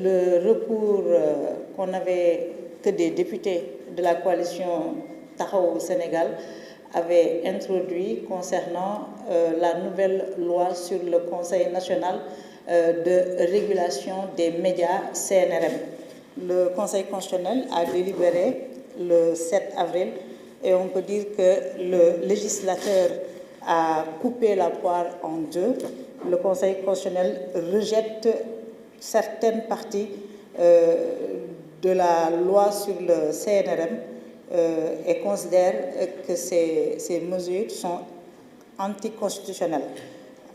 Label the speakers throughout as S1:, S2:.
S1: Le recours que des députés de la coalition Taxawu Sénégal avaient introduit concernant la nouvelle loi sur le Conseil national de régulation des médias CNRM. Le Conseil constitutionnel a délibéré le 7 avril et on peut dire que le législateur a coupé la poire en deux. Le Conseil constitutionnel rejette certaines parties de la loi sur le CNRM et considère que ces mesures sont anticonstitutionnelles.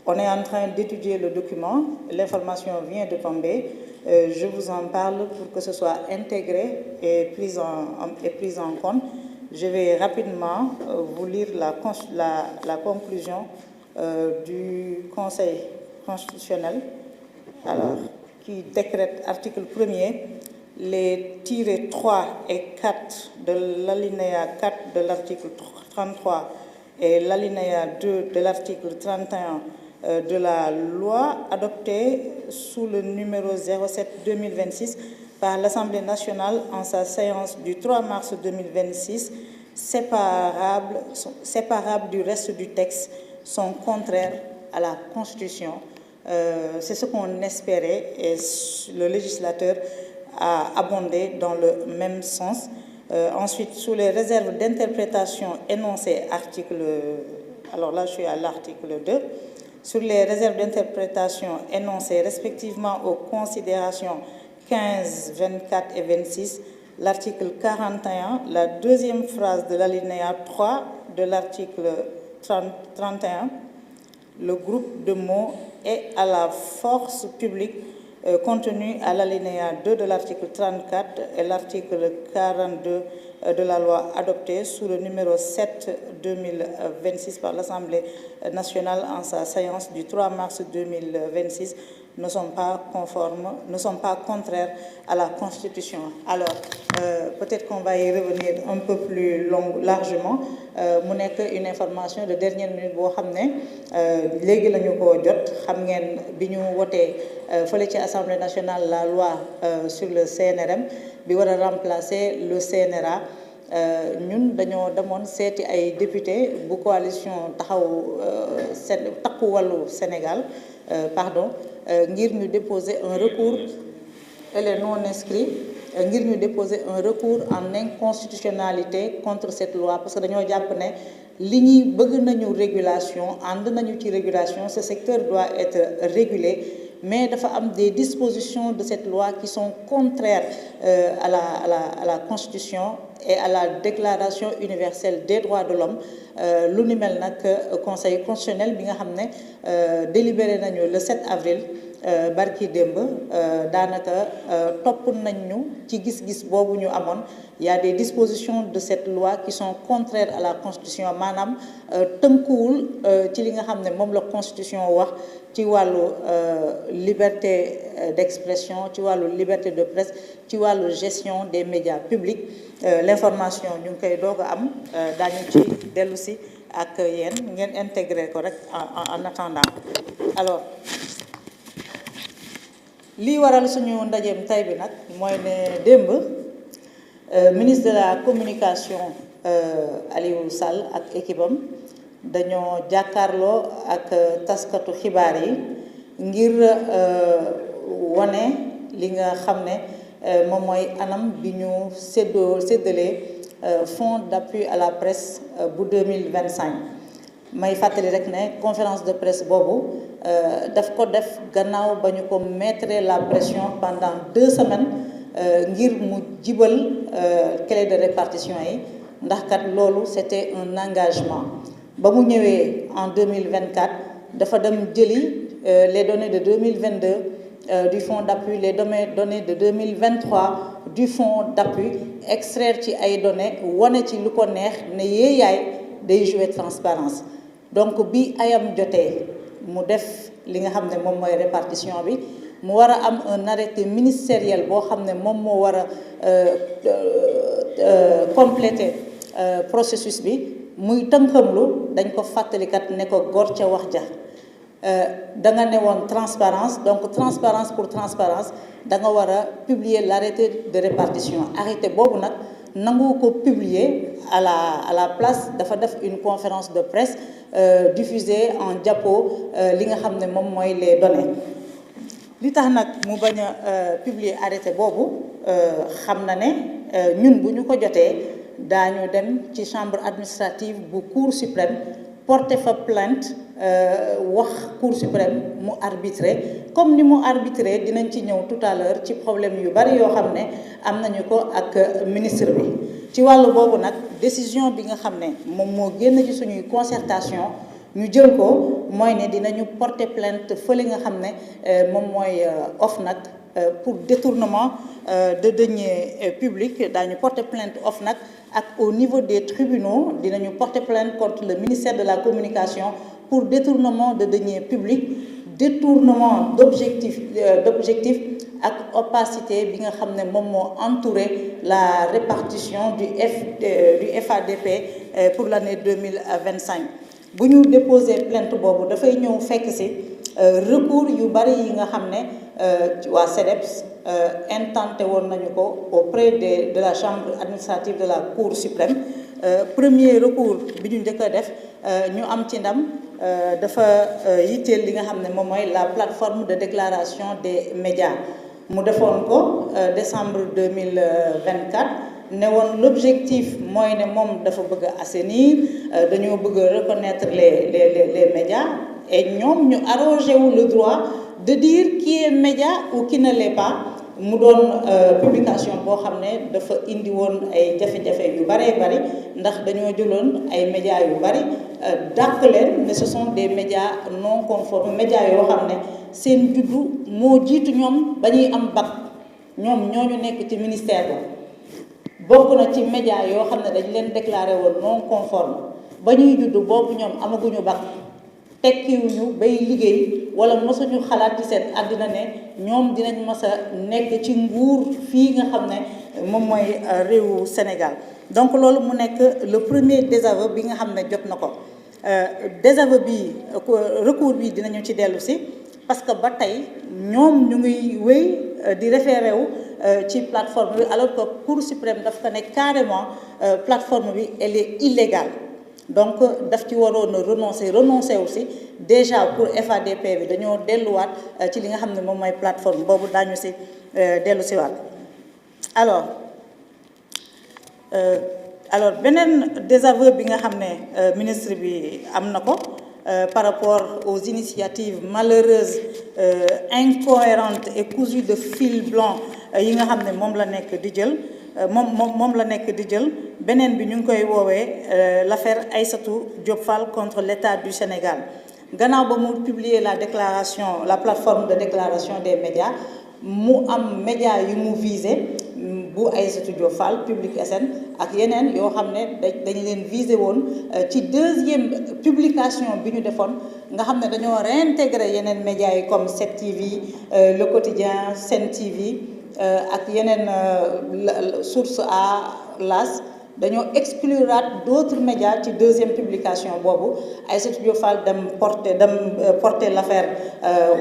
S1: On est en train d'étudier le document, l'information vient de tomber. Je vous en parle pour que ce soit intégré et pris en compte. Je vais rapidement vous lire la conclusion du Conseil constitutionnel. Alors, qui décrète, article 1er, les tirés 3 et 4 de l'alinéa 4 de l'article 33 et l'alinéa 2 de l'article 31 de la loi adoptée sous le numéro 07-2026 par l'Assemblée nationale en sa séance du 3 mars 2026, séparables du reste du texte, sont contraires à la Constitution. C'est ce qu'on espérait et le législateur a abondé dans le même sens. Ensuite, sous les réserves d'interprétation énoncées alors là je suis à l'article 2, sur les réserves d'interprétation énoncées respectivement aux considérations 15, 24 et 26, l'article 41, la deuxième phrase de l'alinéa 3 de l'article 31, le groupe de mots et à la force publique contenu à l'alinéa 2 de l'article 34 et l'article 42 de la loi adoptée sous le numéro 7-2026 par l'Assemblée nationale en sa séance du 3 mars 2026 ne sont pas contraires à la Constitution. Alors, peut-être qu'on va y revenir un peu plus largement. Mu nekk une information de dernière minute boo xam ne léegi la ñu ko jot xam ngeen bi ñu wotee fële ci Assemblée nationale la loi sur le CNRM bi war a remplacer le CNRA. Ñun dañoo demoon seeti ay député bu coalition Takku Wallu Sénégal ngir ñu déposer un recours et les non inscrits ngir ñu déposer un recours en inconstitutionnalité contre cette loi parce que dañoo jàpp ne li ñuy bëgg nañu régulation ànd nañu ci régulation, ce secteur doit être régulé. Mais dafa am des dispositions de cette loi qui sont contraires à la Constitution et à la Déclaration universelle des droits de l'homme. Lu ni mel nag Conseil constitutionnel bi nga xam ne délibéré nañu le 7 avril barki démb daanaka topp nañ ñu ci gis-gis boobu ñu amoon. Il y a des dispositions de cette loi qui sont contraires à la Constitution maanaam tënkuwul ci li nga xam ne moom la Constitution wax ci wàllu liberté d'expression, ci wàllu liberté de presse, ci wàllu gestion des médias publics. L'information ñu ngi koy doog a am daañu ci dellu si ak yéen ngeen intégré ko rek en attendant. Alors lii waral suñu ndajeem tay bi nag mooy ne démb ministre de la communication Aliou Sall ak équipe am dañoo jàkkaarloo ak taskatu xibaar yi ngir wane li nga xam ne moom mooy anam bi ñu séddalee fonds d'appui à la presse bu 2025. may fàttali rek ne conférence de presse boobu daf ko def gannaaw ba ñu ko mettre la pression pendant 2 semaines ngir mu jibal clé de répartition yi ndax kat loolu c'était un engagement. Ba mu ñëwee en 2024 dafa dem jëli les données de 2022 du fonds d'appui, les données de 2023 du fonds d'appui, extraire ci ay données wane ci lu ko neex ne yéeyaay day jouer transparence. Donc bi ayam jotee mu def li nga xam ne moom mooy répartition bi mu war a am un arrêté ministériel boo xam ne moom moo war a compléter processus bi muy tënkamlu dañ ko fàttalikat ne ko góor ca wax ja da nga ne woon transparence, donc transparence pour transparence da nga war a publier l'arrêté de répartition. Arrêté boobu nag nangu ko publier à la place dafa def une conférence de presse diffusée en diapo li nga xam ne moom mooy les données. li tax nag mu bañ a publier arrêté boobu xam na ne ñun bu ñu ko jotee daañu dem ci chambre administrative bu Cour suprême porter fa plainte wax Cour suprême mu arbitrer comme ni mu arbitrer dinañ ci ñëw tout à l'heure ci problème yu bari yoo xam ne am nañu ko ak ministre bi. ci wàllu boobu nag décision bi nga xam ne moom moo génn ci suñuy concertation ñu jël ko mooy ne dinañu porter plainte fële nga xam ne moom mooy OFNAC pour détournement de deniers publics. Daañu porter plainte OFNAC ak au niveau des tribunaux dinañu porter plainte contre le ministère de la communication pour détournement de deniers publics, détournement d'objectifs ak opacité bi nga xam ne moom moo entouré la répartition du FADP pour l'année 2025. bu ñu déposer plainte boobu dafay ñëw fekk ci recours yu bari yi nga xam ne waa CDEPS intenté woon nañu ko auprès de la chambre administrative de la Cour suprême. Premier recours bi ñu njëkk a def ñu am ci ndam dafa yitteel li nga xam ne moom mooy la plateforme de déclaration des médias mu defoon ko décembre 2024. ne woon l'objectif mooy ne moom dafa bëgg a assainir dañoo bëgg a reconnaître les médias et ñoom ñu arrogé wu le droit de dire qui est média ou qui ne l'est pas. mu doon publication boo xam ne dafa indi woon ay jafe-jafe yu bari ndax dañoo jëloon ay médias yu bari dàq leen ne ce sont des médias non conformes, médias yoo xam ne seen juddu moo jiitu ñoom ba ñuy am bac ñoom ñooñu nekk ci ministère ba. bokk na ci média yoo xam ne dañ leen déclaré woon non conforme ba ñuy judd boobu ñoom amaguñu bac tekkiwuñu bay liggéey wala mosuñu xalaat ci seen àddina ne ñoom dinañ mës a nekk ci nguur fii nga xam ne moom mooy réewu Sénégal. donc loolu mu nekk le premier désaveu bi nga xam ne jot na ko. désaveu bi recours bi dinañu ci dellu si parce que ba tey ñoom ñu ngi wéy di référé wu ci plateforme bi alors que Cour suprême daf ko ne carrément plateforme bi elle est illégale. donc daf ci waroon a renoncer aussi déjà pour FADP bi dañoo delluwaat ci li nga xam ne moom mooy plateforme boobu daañu si dellu si waat. alors beneen désaveu bi nga xam ne ministre bi am na ko par rapport aux initiatives malheureuses, incohérentes et cousues de fil blanc yi nga xam ne moom la nekk di jël moom la nekk di jël beneen bi ñu ngi koy woowee l'affaire Aïssatou Diop Fall contre l'État du Sénégal. gannaaw ba mu publier la plateforme de déclaration des médias mu am médias yu mu visé bu Aïssatou Diop Fall Public SN ak yeneen yoo xam ne dañ leen visé woon ci deuxième publication bi ñu defoon nga xam ne dañoo réintégrer yeneen médias yi comme 7TV Le Quotidien Sen TV ak yeneen Source A L'As dañoo excluraat d'autres médias ci deuxième publication boobu Aïssatou Diop Fall dem porter l'affaire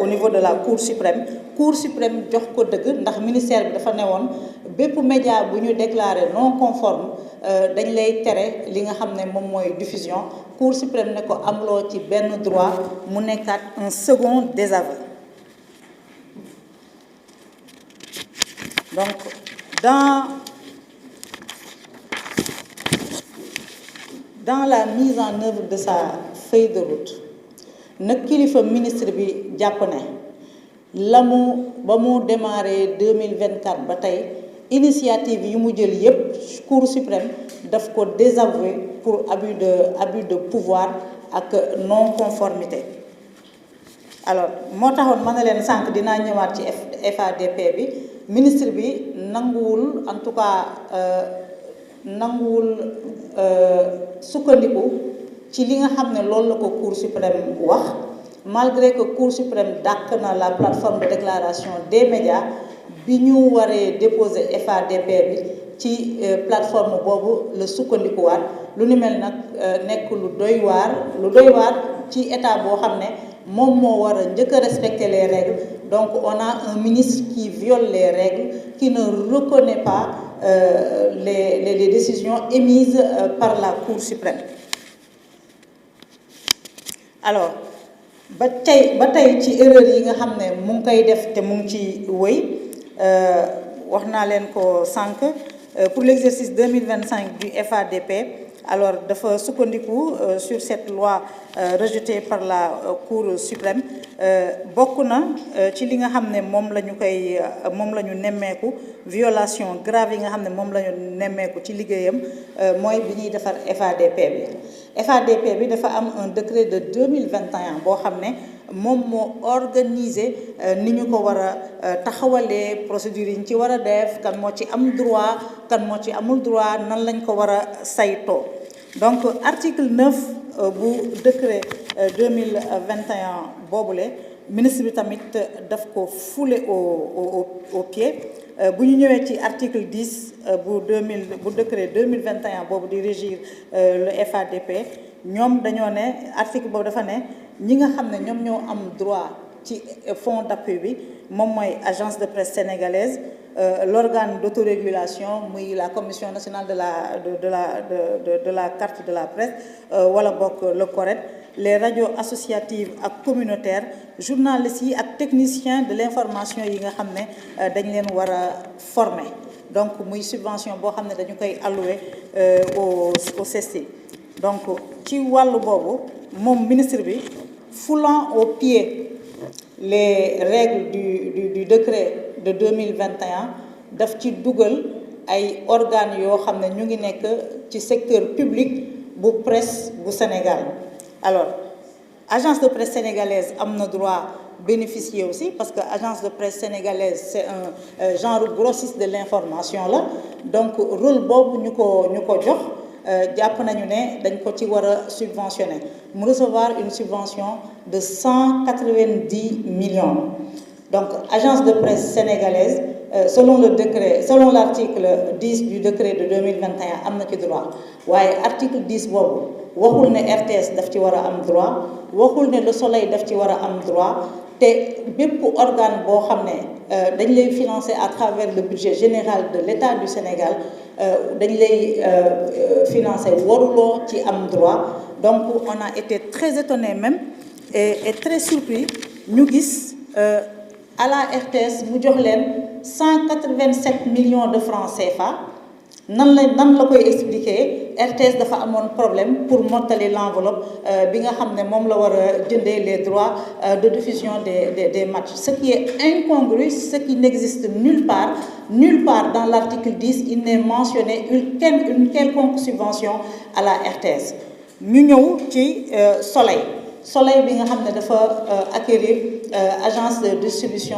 S1: au niveau de la Cour suprême jox ko dëgg ndax ministère bi dafa newoon bépp média bu ñu déclaré non conforme dañ lay tere li nga xam ne moom mooy diffusion. Cour suprême ne ko amloo ci benn droit mu nekkaat un second désaveu. donc dans la mise en œuvre de sa feuille de route nag kilifa ministre bi jàpp ne ba mu démarré 2024 ba tey initiative yi mu jël yépp Cour suprême daf ko désavouer pour abus de pouvoir ak non conformité. alors moo taxoon ma ne leen sànq dinaa ñëwaat ci FADP bi ministre bi nanguwul en tout cas sukkandiku ci li nga xam ne loolu la ko Cour suprême wax malgré que Cour suprême dàq na la plateforme de déclaration des médias bi ñu waree déposer FADP bi ci plateforme boobu la sukkandikuwaat lu ni mel nag nekk lu doy waar ci état boo xam ne moom moo war a njëkk a respecter les règles. Donc on a un ministre qui viole les règles, qui ne reconnaît pas les décisions émises par la Cour suprême. Alors ba tey ci erreur yi nga xam ne mu ngi koy def te mu ngi ci wëy wax naa leen ko sànq pour l'exercice 2025 du FADP. Alors dafa sukkandiku sur cette loi rejetée par la Cour suprême bokk na ci li nga xam ne moom la ñu nemmeeku violation grave yi nga xam ne moom la ñu nemmeeku ci liggéeyam mooy bi ñuy defar FADP bi. FADP bi dafa am un décret de 2021 boo xam ne moom moo organiser ni ñu ko war a taxawalee procédures yi ñu ci war a def kan moo ci am droit kan moo ci amul droit nan lañ ko war a saytoo. Donc article 9 bu décret 2021 boobule ministre bi tamit daf ko foulé au pied bu ñu ñëwee ci article 10 bu décret 2021 boobu di régir le FADP ñoom dañoo ne article boobu dafa ne ñi nga xam ne ñoom ñoo am droit ci fonds d'appui bi moom mooy agence de presse sénégalaise, l'organe d'autorégulation muy la commission nationale de la carte de la presse wala bokk le CORED, les radios associatives ak communautaires, journalistes yi ak techniciens de l'information yi nga xam ne dañ leen war a former. Donc muy subvention boo xam ne dañu koy allouer au CESTI. Donc ci wàllu boobu moom ministre bi foulant au pied les règles du décret de 2021 daf ci dugal ay organes yoo xam ne ñu ngi nekk ci secteur public bu presse bu Sénégal. Alors agence de presse sénégalaise am na droit bénéficier aussi parce que agence de presse sénégalaise c'est un genre grossiste de l'information là, donc rôle boobu ñu ko jox jàpp nañu ne dañ ko ci war a subventionner mu recevoir une subvention de 190 millions. Donc agence de presse sénégalaise selon l'article 10 du décret de 2021 am na ci droit waaye article 10 boobu waxul ne RTS daf ci war a am droit, waxul ne Le Soleil daf ci war a am droit, te bépp organe boo xam ne dañ lay financer à travers le budget général de l'État du Sénégal dañ lay financer waruloo ci am droit. Donc on a été très étonnés même et très surpris ñu gis à la RTS mu jox leen 187 millions de francs CFA. nan la koy expliquer RTS dafa amoon problème pour mottali l'enveloppe bi nga xam ne moom la war a jëndee les droits de diffusion des matchs, ce qui est incongru, ce qui n'existe nulle part dans l'article 10 il n'est mentionné une quelconque subvention à la RTS. ñu ñëw ci Soleil bi nga xam ne dafa acquérir agence de distribution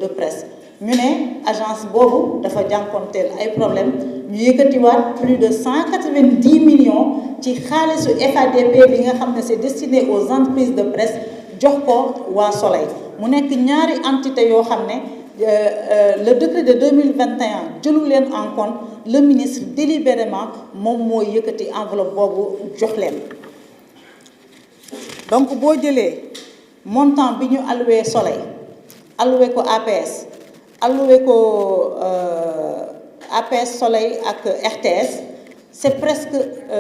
S1: de presse. ñu ne agence boobu dafa jànkonteel ay problème ñu yëkkatiwaat plus de 190 millions ci xaalisu FADP bi nga xam ne c'est destiné aux entreprises de presse jox ko waa Soleil mu nekk ñaari entité yoo xam ne le décret de 2021 jëlu leen en compte, le ministre délibérément moom moo yëkkati enveloppe boobu jox leen. Donc boo jëlee montant bi ñu alloué Soleil alloué ko APS alloué ko APS Soleil ak RTS, c'est presque